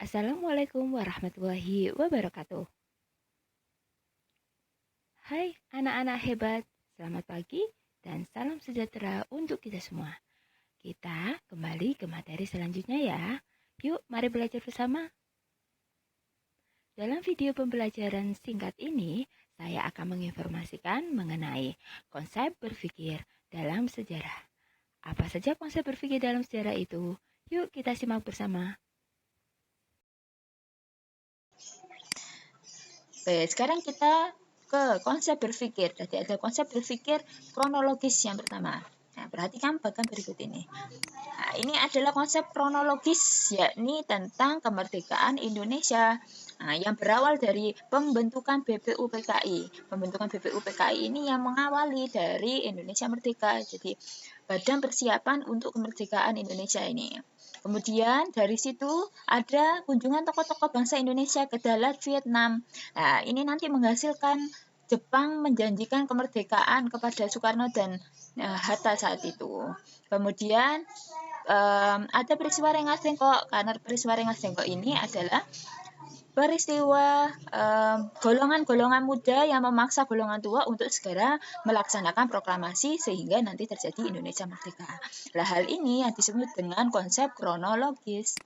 Assalamualaikum warahmatullahi wabarakatuh. Hai anak-anak hebat, selamat pagi dan salam sejahtera untuk kita semua. Kita kembali ke materi selanjutnya ya. Yuk, mari belajar bersama. Dalam video pembelajaran singkat ini, saya akan menginformasikan mengenai konsep berpikir dalam sejarah. Apa saja konsep berpikir dalam sejarah itu? Yuk kita simak bersama. Oke, sekarang kita ke konsep berpikir. Jadi ada konsep berpikir kronologis yang pertama. Nah, perhatikan bagian berikut ini. Nah, ini adalah konsep kronologis, yakni tentang kemerdekaan Indonesia. Nah, yang berawal dari pembentukan BPUPKI. Pembentukan BPUPKI ini yang mengawali dari Indonesia Merdeka. Jadi, badan persiapan untuk kemerdekaan Indonesia ini. Kemudian dari situ ada kunjungan tokoh-tokoh bangsa Indonesia ke Dalat, Vietnam. Nah, ini nanti menghasilkan Jepang menjanjikan kemerdekaan kepada Soekarno dan Hatta saat itu. Kemudian ada peristiwa Rengas Dengklok, karena peristiwa Rengas Dengklok ini adalah peristiwa golongan-golongan muda yang memaksa golongan tua untuk segera melaksanakan proklamasi sehingga nanti terjadi Indonesia Merdeka. Nah, hal ini yang disebut dengan konsep kronologis.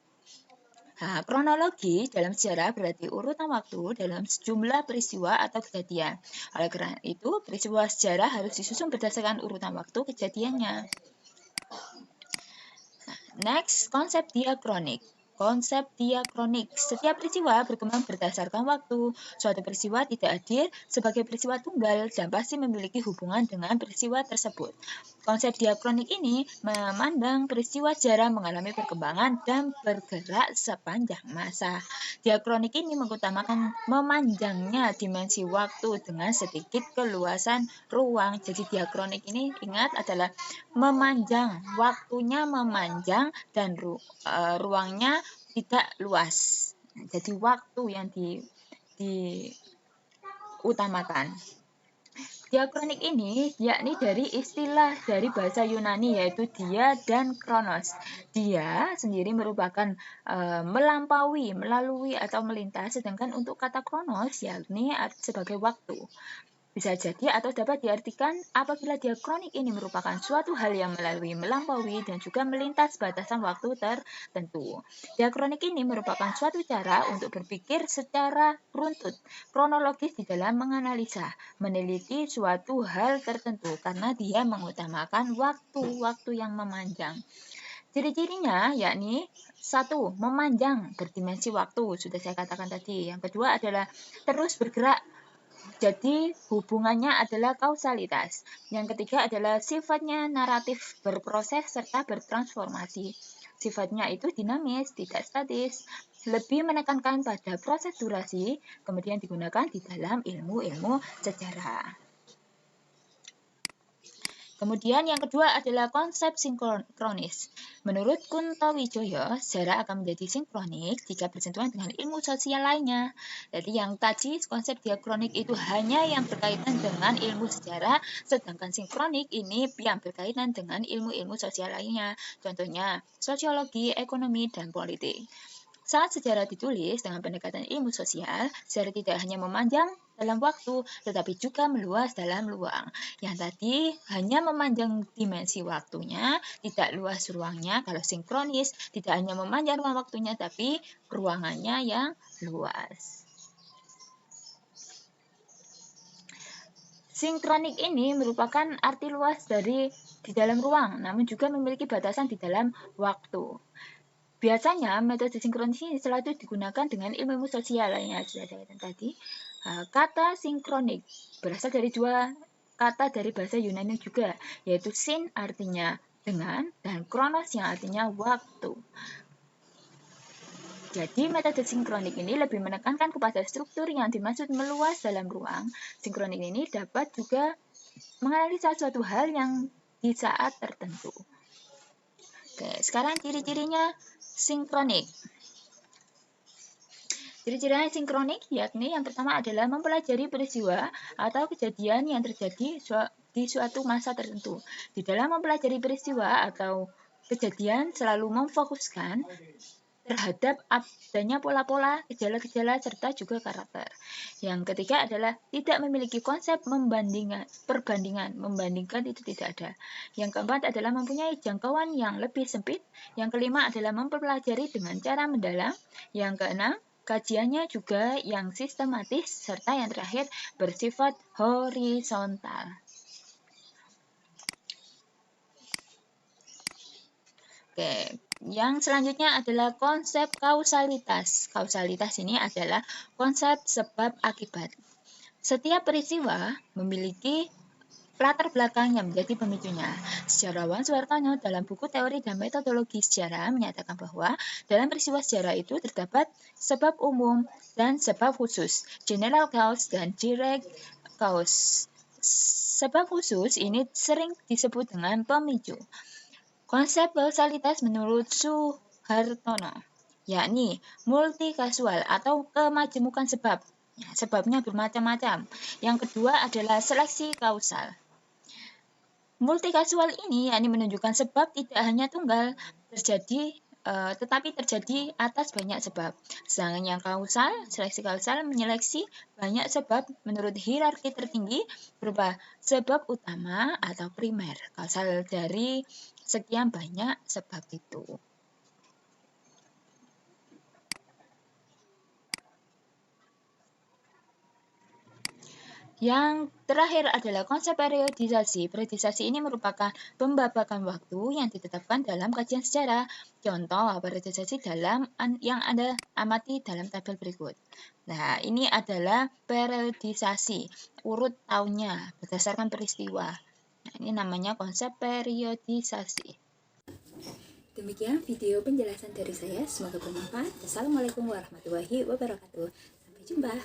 Nah, kronologi dalam sejarah berarti urutan waktu dalam sejumlah peristiwa atau kejadian. Oleh karena itu, peristiwa sejarah harus disusun berdasarkan urutan waktu kejadiannya. Next, konsep diakronik. Konsep diakronik. Setiap peristiwa berkembang berdasarkan waktu. Suatu peristiwa tidak hadir sebagai peristiwa tunggal dan pasti memiliki hubungan dengan peristiwa tersebut. Konsep diakronik ini memandang peristiwa sejarah mengalami perkembangan dan bergerak sepanjang masa. Diakronik ini mengutamakan memanjangnya dimensi waktu dengan sedikit keluasan ruang. Jadi diakronik ini ingat adalah memanjang, waktunya memanjang dan ruangnya tidak luas. Jadi waktu yang diutamakan. Diakronik ini yakni dari istilah dari bahasa Yunani yaitu dia dan kronos. Dia sendiri merupakan melampaui, melalui atau melintas, sedangkan untuk kata kronos yakni sebagai waktu. Bisa jadi atau dapat diartikan apabila diakronik ini merupakan suatu hal yang melalui, melampaui, dan juga melintas batasan waktu tertentu. Diakronik ini merupakan suatu cara untuk berpikir secara runtut, kronologis di dalam menganalisa, meneliti suatu hal tertentu karena dia mengutamakan waktu-waktu yang memanjang. Ciri-cirinya yakni satu, memanjang berdimensi waktu, sudah saya katakan tadi. Yang kedua adalah terus bergerak. Jadi hubungannya adalah kausalitas. Yang ketiga adalah sifatnya naratif, berproses serta bertransformasi. Sifatnya itu dinamis, tidak statis, lebih menekankan pada proses durasi, kemudian digunakan di dalam ilmu-ilmu sejarah. Kemudian yang kedua adalah konsep sinkronis. Menurut Kunto Wijoyo, sejarah akan menjadi sinkronik jika bersentuhan dengan ilmu sosial lainnya. Jadi yang tadi konsep diakronik itu hanya yang berkaitan dengan ilmu sejarah, sedangkan sinkronik ini yang berkaitan dengan ilmu-ilmu sosial lainnya. Contohnya sosiologi, ekonomi, dan politik. Saat sejarah ditulis dengan pendekatan ilmu sosial, sejarah tidak hanya memanjang dalam waktu, tetapi juga meluas dalam ruang. Yang tadi hanya memanjang dimensi waktunya, tidak luas ruangnya. Kalau sinkronis, tidak hanya memanjang ruang waktunya, tapi ruangannya yang luas. Sinkronik ini merupakan arti luas dari di dalam ruang, namun juga memiliki batasan di dalam waktu. Biasanya metode sinkronis ini selalu digunakan dengan ilmu sosial lainnya sudah saya katakan tadi. Kata sinkronik berasal dari dua kata dari bahasa Yunani juga, yaitu sin artinya dengan dan kronos yang artinya waktu. Jadi metode sinkronik ini lebih menekankan kepada struktur yang dimaksud meluas dalam ruang. Sinkronik ini dapat juga menganalisa suatu hal yang di saat tertentu. Oke, sekarang ciri-cirinya sinkronik. Ciri-cirinya sinkronik yakni yang pertama adalah mempelajari peristiwa atau kejadian yang terjadi di suatu masa tertentu. Di dalam mempelajari peristiwa atau kejadian selalu memfokuskan terhadap adanya pola-pola, gejala-gejala, serta juga karakter. Yang ketiga adalah tidak memiliki konsep perbandingan, membandingkan itu tidak ada. Yang keempat adalah mempunyai jangkauan yang lebih sempit. Yang kelima adalah mempelajari dengan cara mendalam. Yang keenam, kajiannya juga yang sistematis, serta yang terakhir bersifat horizontal. Oke, yang selanjutnya adalah konsep kausalitas. Kausalitas ini adalah konsep sebab akibat. Setiap peristiwa memiliki latar belakang yang menjadi pemicunya. Sejarawan Suhartono dalam buku Teori dan Metodologi Sejarah menyatakan bahwa dalam peristiwa sejarah itu terdapat sebab umum dan sebab khusus, general cause dan direct cause. Sebab khusus ini sering disebut dengan pemicu. Konsep kausalitas menurut Suhartono, yakni multikasual atau kemajemukan sebab. Sebabnya bermacam-macam. Yang kedua adalah seleksi kausal. Multikasual ini yakni menunjukkan sebab tidak hanya tunggal terjadi tetapi terjadi atas banyak sebab. Sedangkan yang kausal, seleksi kausal menyeleksi banyak sebab menurut hierarki tertinggi berupa sebab utama atau primer. Kausal dari sekian banyak sebab itu. Yang terakhir adalah konsep periodisasi. Periodisasi ini merupakan pembabakan waktu yang ditetapkan dalam kajian sejarah. Contoh periodisasi yang Anda amati dalam tabel berikut. Nah, ini adalah periodisasi, urut tahunnya berdasarkan peristiwa. Nah, ini namanya konsep periodisasi. Demikian video penjelasan dari saya, semoga bermanfaat. Assalamualaikum warahmatullahi wabarakatuh. Sampai jumpa.